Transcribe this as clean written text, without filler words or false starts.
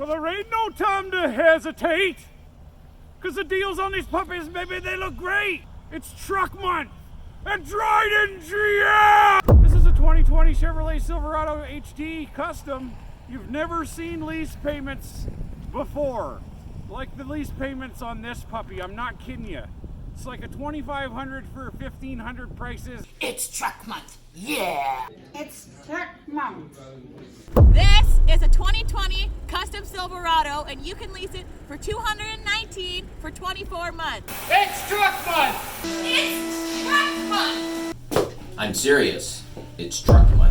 Well, there ain't no time to hesitate. Because the deals on these puppies, baby, they look great. It's truck month at Dryden GM. This is a 2020 Chevrolet Silverado HD Custom. You've never seen lease payments before. Like the lease payments on this puppy, I'm not kidding you. It's like a $2,500 for $1,500 prices. It's truck month, yeah! It's truck month. This is a 2020 Custom Silverado, and you can lease it for $219 for 24 months. It's truck month! It's truck month! I'm serious. It's truck month.